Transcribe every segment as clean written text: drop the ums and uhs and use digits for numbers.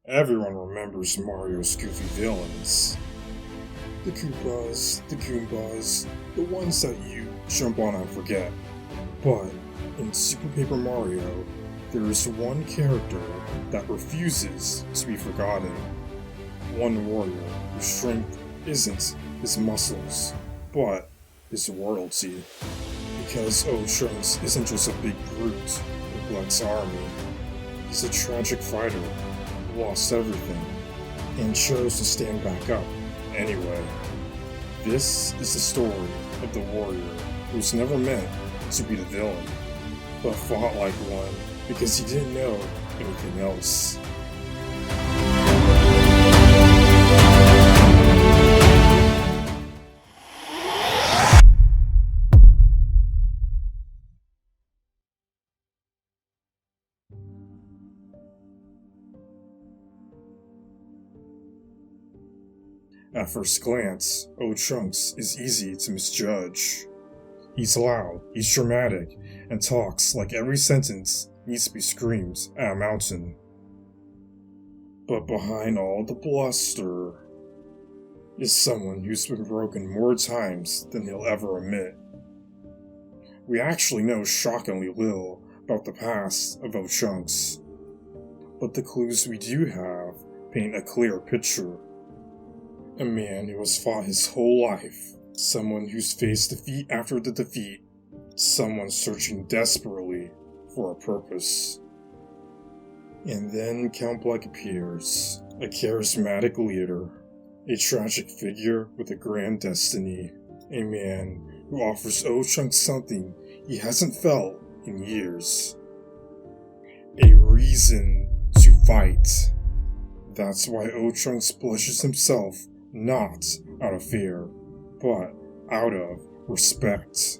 Everyone remembers Mario's goofy villains. The Koopas, the Goombas, the ones that you jump on and forget. But in Super Paper Mario, there is one character that refuses to be forgotten. One warrior whose strength isn't his muscles, but his royalty. Because Trunks isn't just a big brute in Bleck's army. He's a tragic fighter who lost everything and chose to stand back up anyway. This is the story of the warrior who's never meant to be the villain, but fought like one because he didn't know anything else. At first glance, Trunks is easy to misjudge. He's loud, he's dramatic, and talks like every sentence needs to be screamed at a mountain. But behind all the bluster is someone who's been broken more times than he'll ever admit. We actually know shockingly little about the past of Trunks, but the clues we do have paint a clear picture. A man who has fought his whole life, someone who's faced defeat after the defeat, someone searching desperately for a purpose. And then Count Bleck appears, a charismatic leader, a tragic figure with a grand destiny, a man who offers Trunks something he hasn't felt in years. A reason to fight. That's why Trunks pledges himself not out of fear, but out of respect.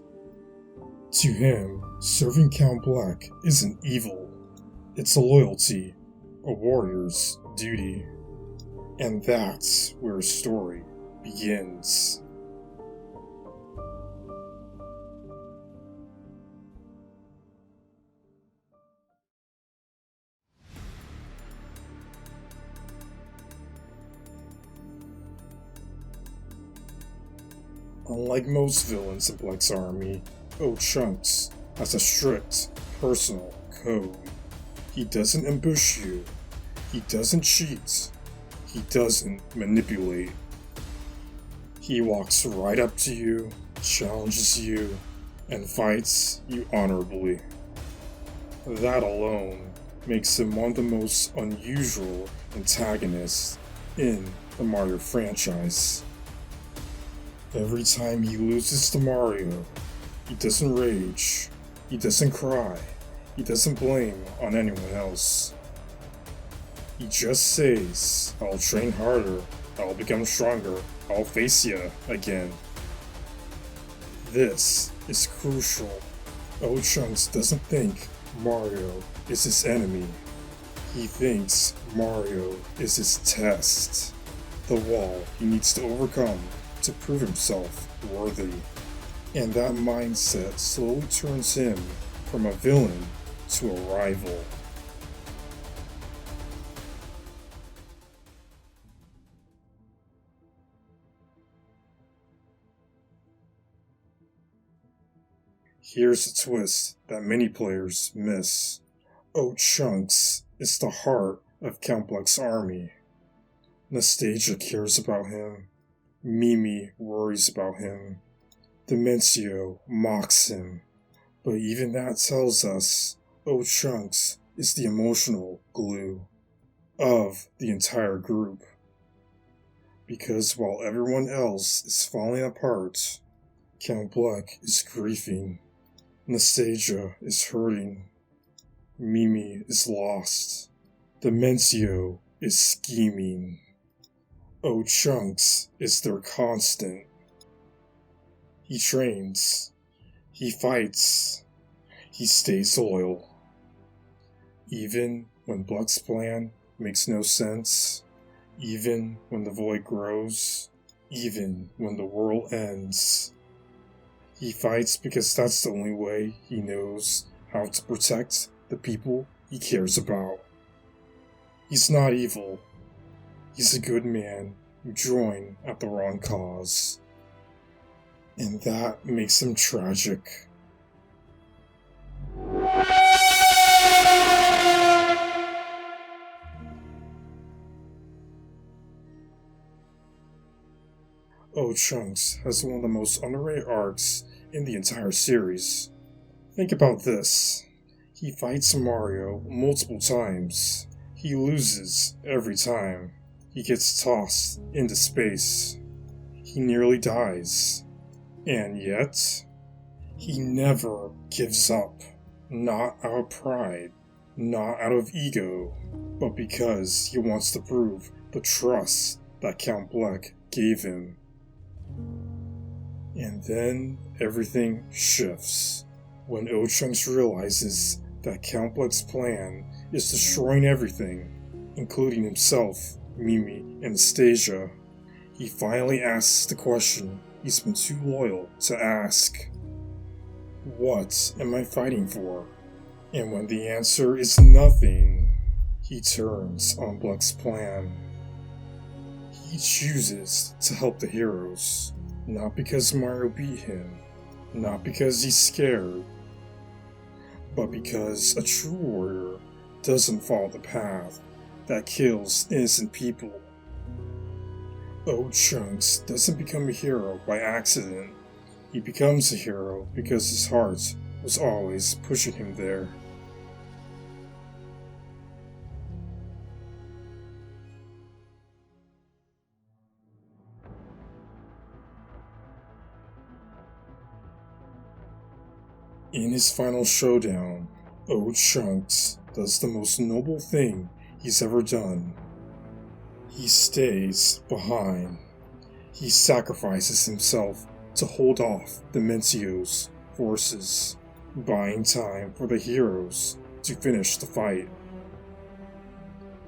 To him, serving Count Bleck isn't evil. It's a loyalty, a warrior's duty. And that's where his story begins. Unlike most villains in Bleck's army, Trunks has a strict, personal code. He doesn't ambush you, he doesn't cheat, he doesn't manipulate. He walks right up to you, challenges you, and fights you honorably. That alone makes him one of the most unusual antagonists in the Mario franchise. Every time he loses to Mario, he doesn't rage, he doesn't cry, he doesn't blame on anyone else. He just says, "I'll train harder, I'll become stronger, I'll face ya again." This is crucial. Trunks doesn't think Mario is his enemy. He thinks Mario is his test, the wall he needs to overcome to prove himself worthy. And that mindset slowly turns him from a villain to a rival. Here's a twist that many players miss. Trunks is the heart of Count Bleck's army. Nastasia cares about him. Mimi worries about him. Dimentio mocks him. But even that tells us Trunks is the emotional glue of the entire group. Because while everyone else is falling apart, Count Bleck is grieving. Nastasia is hurting. Mimi is lost. Dimentio is scheming. Trunks is their constant. He trains. He fights. He stays loyal. Even when Bleck's plan makes no sense. Even when the void grows. Even when the world ends. He fights because that's the only way he knows how to protect the people he cares about. He's not evil. He's a good man who joined at the wrong cause. And that makes him tragic. Oh Chunks has one of the most underrated arcs in the entire series. Think about this. He fights Mario multiple times. He loses every time. He gets tossed into space. He nearly dies. And yet, he never gives up. Not out of pride, not out of ego, but because he wants to prove the trust that Count Bleck gave him. And then everything shifts when Chunks realizes that Count Bleck's plan is destroying everything, including himself, Mimi, and Anastasia. He finally asks the question he's been too loyal to ask. What am I fighting for? And when the answer is nothing, he turns on Bleck's plan. He chooses to help the heroes, not because Mario beat him, not because he's scared, but because a true warrior doesn't follow the path that kills innocent people. Chunks doesn't become a hero by accident. He becomes a hero because his heart was always pushing him there. In his final showdown, Chunks does the most noble thing he's ever done. He stays behind. He sacrifices himself to hold off Dimentio's forces, buying time for the heroes to finish the fight.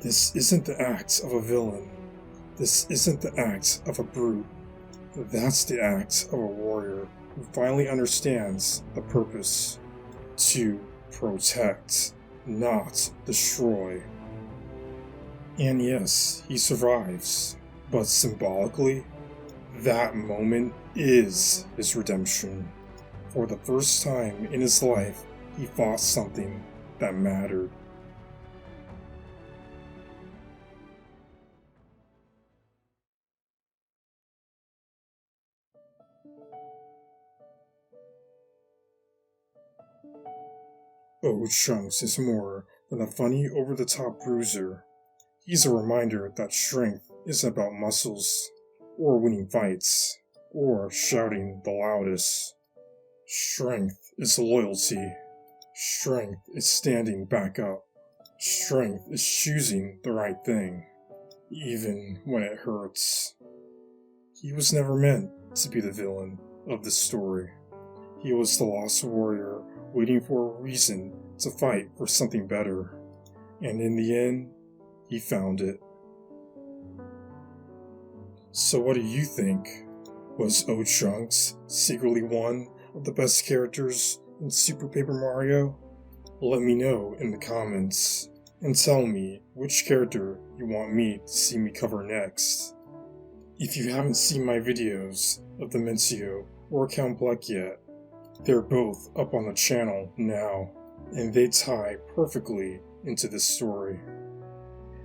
This isn't the act of a villain. This isn't the act of a brute. That's the act of a warrior who finally understands the purpose: to protect, not destroy. And yes, he survives, but symbolically, that moment is his redemption. For the first time in his life, he fought something that mattered. Chunks is more than a funny over-the-top bruiser. He's a reminder that strength isn't about muscles, or winning fights, or shouting the loudest. Strength is loyalty. Strength is standing back up. Strength is choosing the right thing, even when it hurts. He was never meant to be the villain of this story. He was the lost warrior waiting for a reason to fight for something better. And in the end, he found it. So what do you think? Was Chunks secretly one of the best characters in Super Paper Mario? Let me know in the comments, and tell me which character you want me to see me cover next. If you haven't seen my videos of Dimentio or Count Bleck yet, they're both up on the channel now, and they tie perfectly into this story.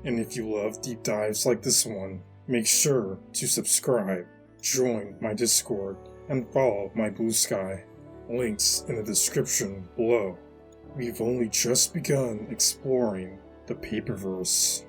And if you love deep dives like this one, make sure to subscribe, join my Discord, and follow my Blue Sky. Links in the description below. We've only just begun exploring the Paperverse.